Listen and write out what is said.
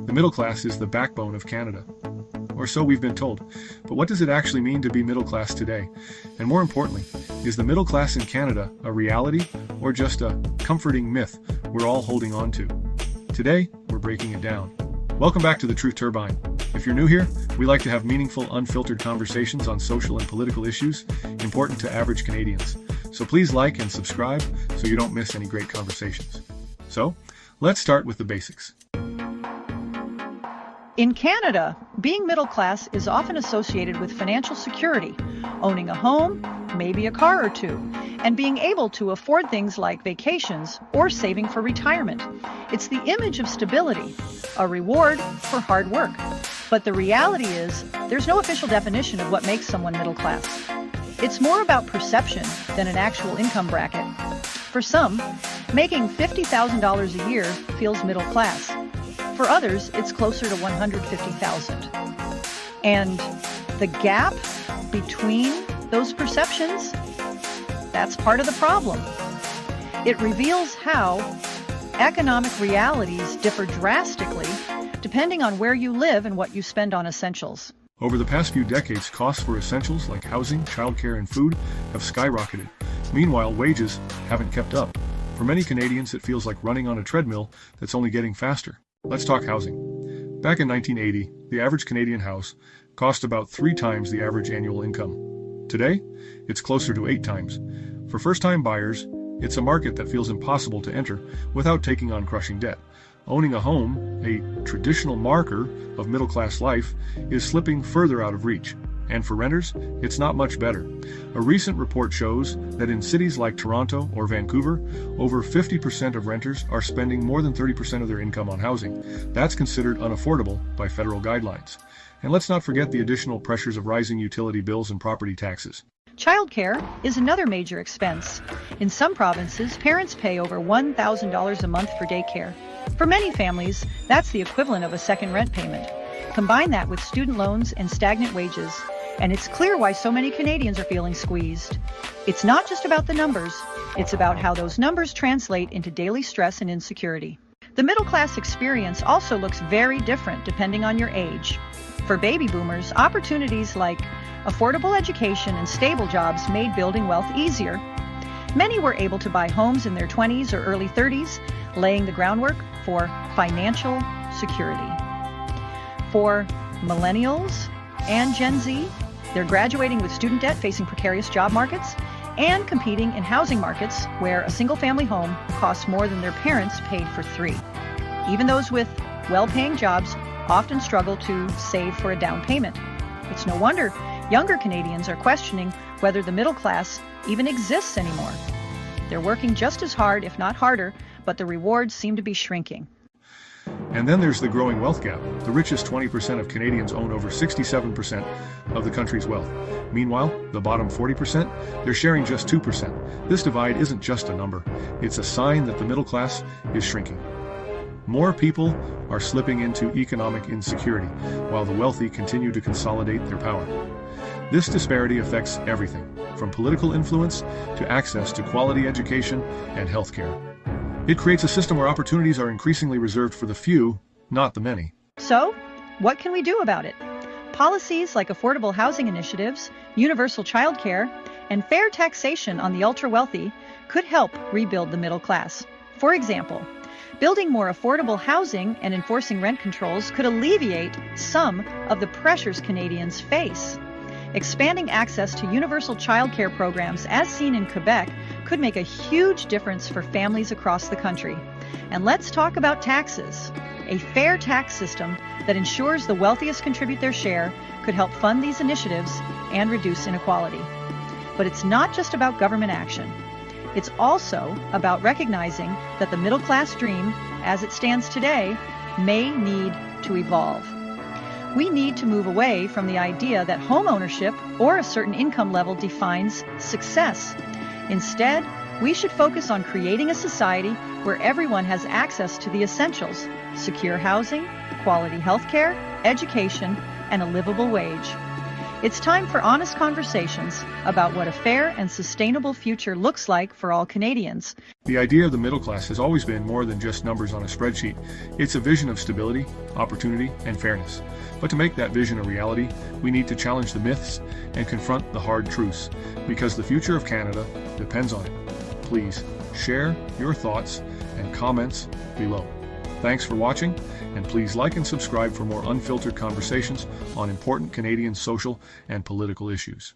The middle class is the backbone of Canada. Or so we've been told. But what does it actually mean to be middle class today? And more importantly, is the middle class in Canada a reality or just a comforting myth we're all holding on to? Today, we're breaking it down. Welcome back to the Truth Turbine. If you're new here, we like to have meaningful, unfiltered conversations on social and political issues important to average Canadians. So please like and subscribe so you don't miss any great conversations. So, let's start with the basics. In Canada, being middle class is often associated with financial security, owning a home, maybe a car or two, and being able to afford things like vacations or saving for retirement. It's the image of stability, a reward for hard work. But the reality is, there's no official definition of what makes someone middle class. It's more about perception than an actual income bracket. For some, making $50,000 a year feels middle class. For others, it's closer to $150,000. And the gap between those perceptions, that's part of the problem. It reveals how economic realities differ drastically depending on where you live and what you spend on essentials. Over the past few decades, costs for essentials like housing, childcare, and food have skyrocketed. Meanwhile, wages haven't kept up. For many Canadians, it feels like running on a treadmill that's only getting faster. Let's talk housing. Back in 1980, the average Canadian house cost about 3 times the average annual income. Today, it's closer to 8 times. For first-time buyers, it's a market that feels impossible to enter without taking on crushing debt. Owning a home, a traditional marker of middle-class life, is slipping further out of reach. And for renters, it's not much better. A recent report shows that in cities like Toronto or Vancouver, over 50% of renters are spending more than 30% of their income on housing. That's considered unaffordable by federal guidelines. And let's not forget the additional pressures of rising utility bills and property taxes. Childcare is another major expense. In some provinces, parents pay over $1,000 a month for daycare. For many families, that's the equivalent of a second rent payment. Combine that with student loans and stagnant wages, and it's clear why so many Canadians are feeling squeezed. It's not just about the numbers, it's about how those numbers translate into daily stress and insecurity. The middle class experience also looks very different depending on your age. For baby boomers, opportunities like affordable education and stable jobs made building wealth easier. Many were able to buy homes in their 20s or early 30s, laying the groundwork for financial security. For millennials and Gen Z, they're graduating with student debt, facing precarious job markets, and competing in housing markets where a single-family home costs more than their parents paid for 3. Even those with well-paying jobs often struggle to save for a down payment. It's no wonder younger Canadians are questioning whether the middle class even exists anymore. They're working just as hard, if not harder, but the rewards seem to be shrinking. And then there's the growing wealth gap. The richest 20% of Canadians own over 67% of the country's wealth. Meanwhile, the bottom 40%, they're sharing just 2%. This divide isn't just a number. It's a sign that the middle class is shrinking. More people are slipping into economic insecurity, while the wealthy continue to consolidate their power. This disparity affects everything, from political influence to access to quality education and healthcare. It creates a system where opportunities are increasingly reserved for the few, not the many. So, what can we do about it? Policies like affordable housing initiatives, universal childcare, and fair taxation on the ultra-wealthy could help rebuild the middle class. For example, building more affordable housing and enforcing rent controls could alleviate some of the pressures Canadians face. Expanding access to universal childcare programs, as seen in Quebec, could make a huge difference for families across the country. And let's talk about taxes. A fair tax system that ensures the wealthiest contribute their share could help fund these initiatives and reduce inequality. But it's not just about government action. It's also about recognizing that the middle class dream, as it stands today, may need to evolve. We need to move away from the idea that home ownership or a certain income level defines success. Instead, we should focus on creating a society where everyone has access to the essentials: secure housing, quality healthcare, education, and a livable wage. It's time for honest conversations about what a fair and sustainable future looks like for all Canadians. The idea of the middle class has always been more than just numbers on a spreadsheet. It's a vision of stability, opportunity, and fairness. But to make that vision a reality, we need to challenge the myths and confront the hard truths, because the future of Canada depends on it. Please share your thoughts and comments below. Thanks for watching, and please like and subscribe for more unfiltered conversations on important Canadian social and political issues.